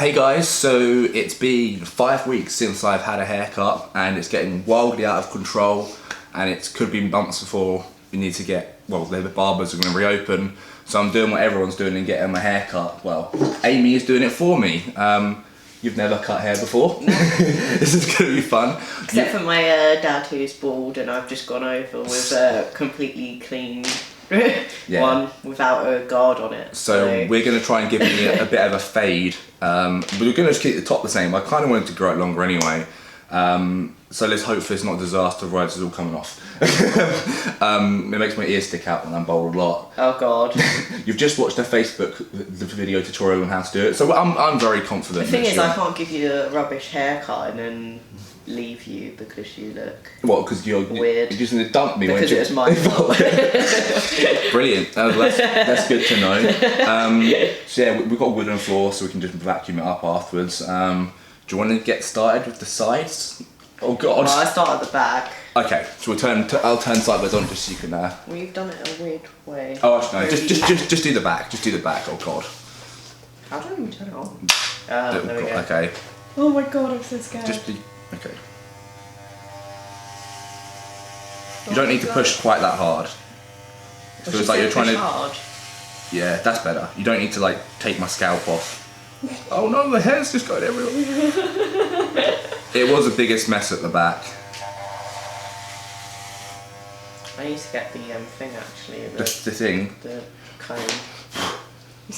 Hey guys, so it's been 5 weeks since I've had a haircut and it's getting wildly out of control, and it could be months before we need to get, well, the barbers are going to reopen, so I'm doing what everyone's doing and getting my haircut. Well, Amy is doing it for me. You've never cut hair before? No. This is going to be fun. Except for my dad, who's bald, and I've just gone over with a completely clean one without a guard on it. So we're going to try and give it a bit of a fade, but we're going to just keep the top the same. I kind of wanted to grow it longer anyway, so let's hope it's not a disaster, otherwise it's all coming off. It makes my ears stick out when I'm bald a lot. Oh god. You've just watched the video tutorial on how to do it, so I'm very confident. The thing is, I can't give you a rubbish haircut and then leave you because you look because you're weird. You're just going to dump me because it was my fault. Brilliant. That's good to know. So yeah, we've got a wooden floor, so we can just vacuum it up afterwards. Do you want to get started with the sides? Oh god. Well, I start at the back. Okay, so I'll turn sideways on just so you can. Well, you've done it a weird way. Oh, actually, no. Just do the back. Just do the back. Oh god. How do I even turn it on? There we go. Okay. Oh my god, I'm so scared. Just be okay. You don't need to push quite that hard. It feels like you're trying to. Hard. Yeah, that's better. You don't need to like take my scalp off. Oh no, the hair's just going everywhere. It was the biggest mess at the back. I used to get the thing actually. The thing? The comb.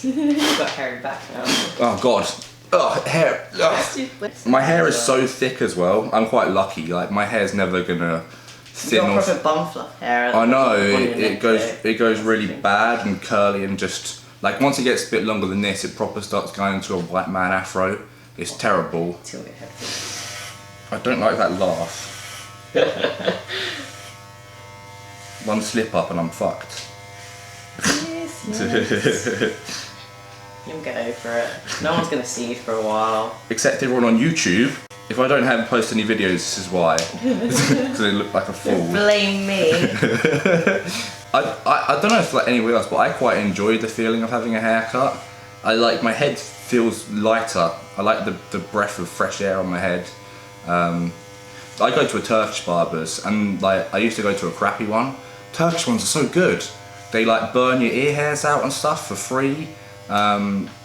You've got hairy back now. Oh god. Oh, hair. Ugh. My hair is so thick as well. I'm quite lucky. Like my hair's never gonna thin off. off. Proper bum fluff hair. I know. It goes really bad and curly and just like once it gets a bit longer than this, it proper starts going into a white man afro. It's terrible. Till your head falls. I don't like that laugh. One slip up and I'm fucked. Yes. You'll get over it. No one's going to see you for a while. Except everyone on YouTube. If I don't post any videos, this is why. Because I look like a fool. Blame me. I don't know if like anyone else, but I quite enjoy the feeling of having a haircut. I like my head feels lighter. I like the breath of fresh air on my head. I go to a Turkish barber's and like I used to go to a crappy one. Turkish ones are so good. They like burn your ear hairs out and stuff for free.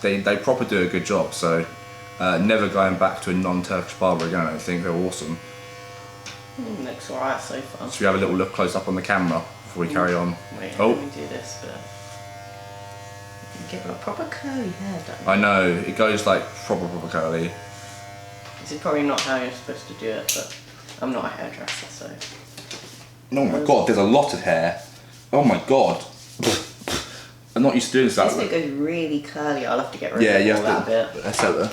They proper do a good job. So never going back to a non-Turkish barber again. I don't think they're awesome. Looks alright so far. Should we have a little look close up on the camera before we carry on? Wait, let me do this but give it a proper curly hair, don't you? I know, it goes like proper curly. This is probably not how you're supposed to do it, but I'm not a hairdresser, so. Oh my god, there's a lot of hair. Oh my god. I'm not used to doing this. This bit goes really curly. I'll have to get rid of all that bit. Let's have it.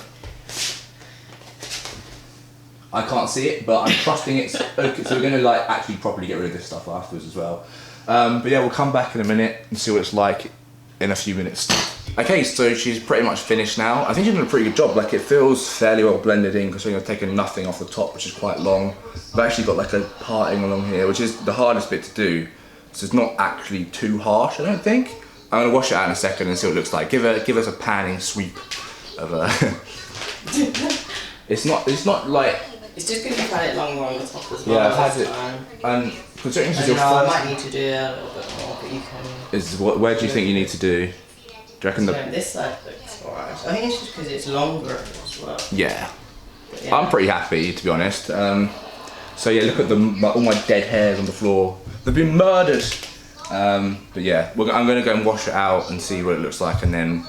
I can't see it, but I'm trusting it's okay. So we're going to like actually properly get rid of this stuff afterwards as well. But yeah, we'll come back in a minute and see what it's like in a few minutes. Okay, so she's pretty much finished now. I think she's done a pretty good job. Like it feels fairly well blended in because I've taken nothing off the top, which is quite long. I've actually got like a parting along here, which is the hardest bit to do. So it's not actually too harsh, I don't think. I'm gonna wash it out in a second and see what it looks like. Give us a panning sweep of a. It's not like. It's just because you've had it longer on the top as well. Yeah, I've had it. And considering this is your first. I might need to do it a little bit more, but you can. Where do you think you need to do? Do you reckon this side looks alright. I think it's just because it's longer as well. Yeah. I'm pretty happy, to be honest. So yeah, look at all my dead hairs on the floor. They've been murdered. But yeah, I'm going to go and wash it out and see what it looks like, and then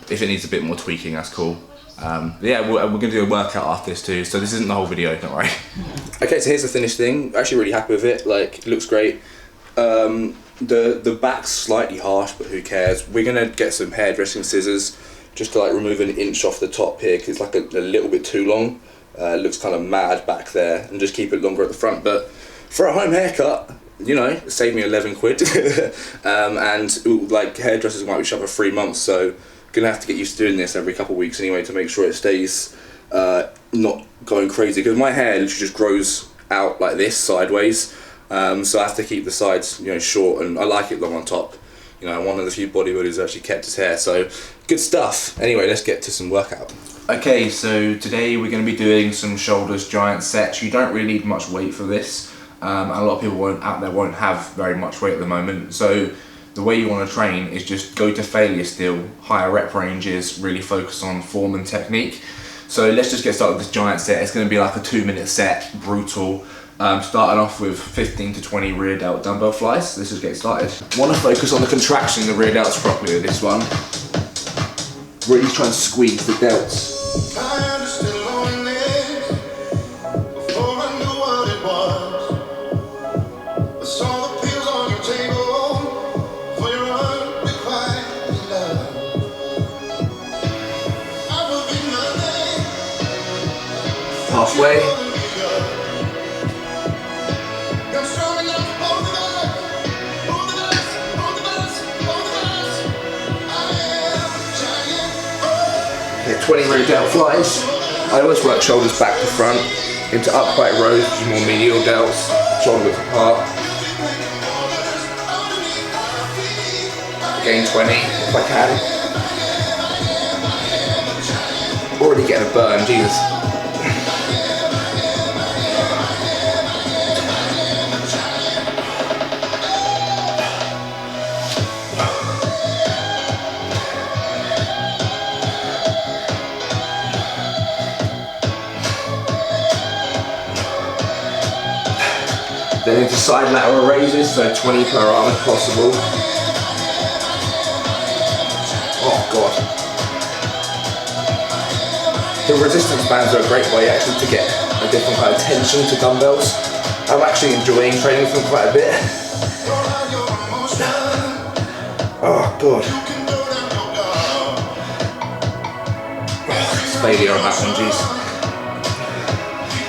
if it needs a bit more tweaking, that's cool. Yeah, we're going to do a workout after this too, so this isn't the whole video, don't worry. Okay, so here's the finished thing. Actually really happy with it, like, it looks great. The back's slightly harsh, but who cares. We're going to get some hairdressing scissors just to like remove an inch off the top here, because it's like a little bit too long. It looks kind of mad back there, and just keep it longer at the front. But for a home haircut, you know, it saved me 11 quid. And like hairdressers might be shut for 3 months, so gonna have to get used to doing this every couple of weeks anyway to make sure it stays not going crazy, because my hair literally just grows out like this sideways, so I have to keep the sides, you know, short, and I like it long on top. You know, one of the few bodybuilders who actually kept his hair, so good stuff. Anyway, let's get to some workout. Okay, so today we're going to be doing some shoulders giant sets. You don't really need much weight for this. And a lot of people out there won't have very much weight at the moment. So the way you want to train is just go to failure still, higher rep ranges, really focus on form and technique. So let's just get started with this giant set. It's going to be like a 2-minute set, brutal. Starting off with 15 to 20 rear delt dumbbell flies. Let's just get started. Want to focus on the contraction of the rear delts properly with this one. Really try and squeeze the delts. I understood loneliness before I knew what it was. I saw the pills on your table for your unrequited love. I will be nothing. Halfway. I'm strong enough for both of us. Both of us. Both of us. Both of us. I am giant. Hit 20 rear delt flies. I always work shoulders back to front into upright rows, which is more medial delts, shoulder width apart. Gain 20 if I can. Already getting a burn, Jesus. Then into side lateral raises, so 20 per arm if possible. Oh God. The resistance bands are a great way actually to get a different kind of tension to dumbbells. I'm actually enjoying training them quite a bit. Oh God. Oh, it's failure on that one, jeez.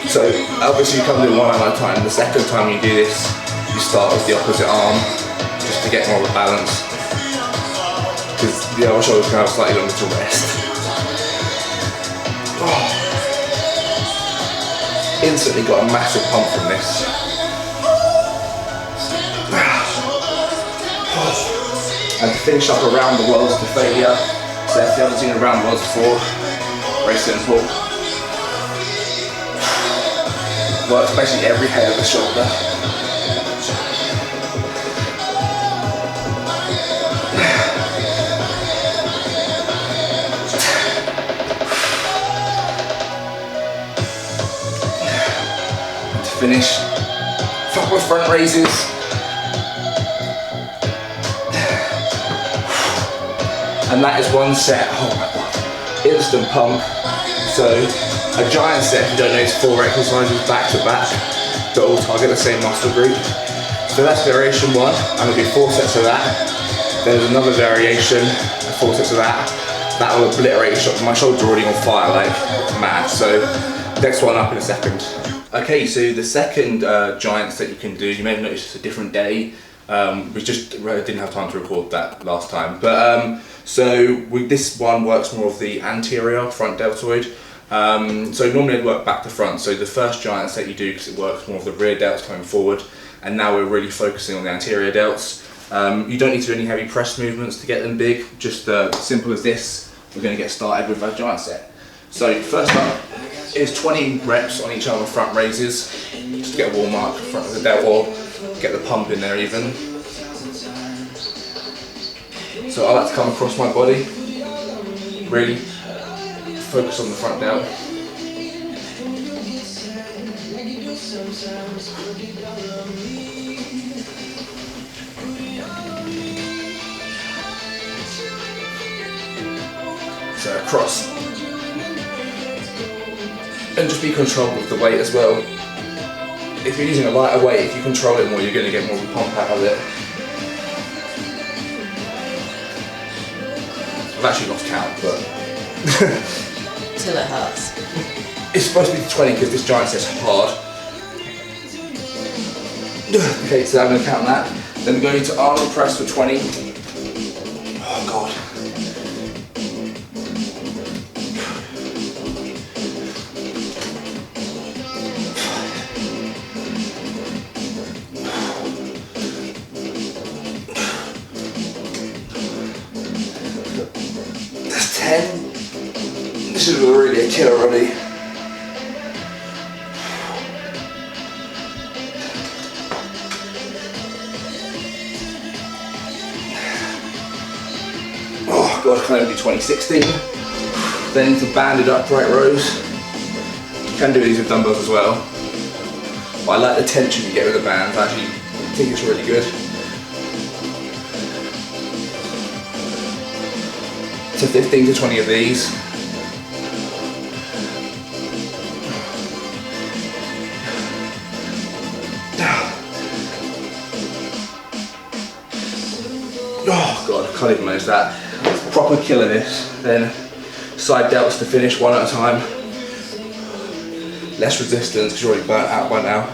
So obviously you come do one at a time. The second time you do this, you start with the opposite arm, just to get more of a balance. Because the other shoulders can have slightly longer to rest. Oh. Instantly got a massive pump from this. Oh. And to finish up around the worlds to failure. So if you haven't seen a round worlds before, very simple. Works basically every head of the shoulder. And to finish, forward front raises. And that is one set. Oh my God. Instant pump. So a giant set, if you don't know, is 4 exercises back to back that all target the same muscle group. So that's variation 1. I'm going to do 4 sets of that. There's another variation, 4 sets of that. That will obliterate your shoulder. My shoulders are already on fire like mad. So next one up in a second. Okay, so the second giant set you can do, you may have noticed it's a different day. We just didn't have time to record that last time. But this one works more of the anterior front deltoid. So normally I'd work back to front, so the first giant set you do because it works more of the rear delts coming forward, and now we're really focusing on the anterior delts. You don't need to do any heavy press movements to get them big, just simple as this. We're going to get started with our giant set. So first up is 20 reps on each arm of front raises, just to get a warm up front of the delt, or get the pump in there even. So I like to come across my body, really focus on the front delt. So across. And just be controlled with the weight as well. If you're using a lighter weight, if you control it more, you're going to get more of a pump out of it. I've actually lost count, but... Till it hurts. It's supposed to be 20 because this giant set's hard. Okay, so I'm going to count that. Then going to Arnold press for 20. Oh God. That's 10. This is a really a killer already. Oh god, I can only do 20-16. Then into banded upright rows. You can do these with dumbbells as well. But I like the tension you get with the bands. I actually think it's really good. So 15 to 20 of these. Oh god, I can't even manage that. Proper killer this. Then side delts to finish one at a time. Less resistance because you're already burnt out by now.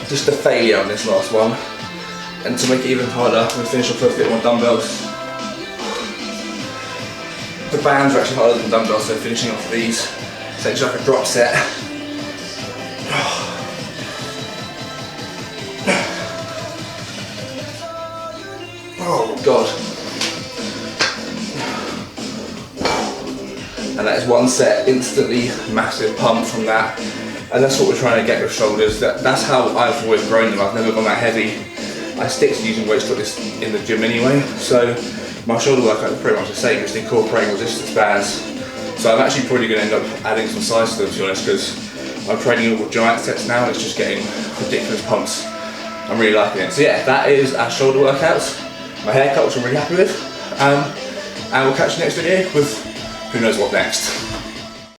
Just a failure on this last one. And to make it even harder, I'm going to finish off with a bit more dumbbells. The bands are actually harder than dumbbells, so finishing off these, essentially like a drop set. Oh god. And that is one set, instantly massive pump from that. And that's what we're trying to get with shoulders. That's how I've always grown them. I've never gone that heavy. I stick to using weights like this in the gym anyway. So my shoulder workout is pretty much the same, just incorporating resistance bands. So I'm actually probably going to end up adding some size to them, to be honest, because I'm training all giant sets now and it's just getting ridiculous pumps. I'm really liking it. So yeah, that is our shoulder workouts. My haircut, which I'm really happy with. And we'll catch you next video with who knows what next.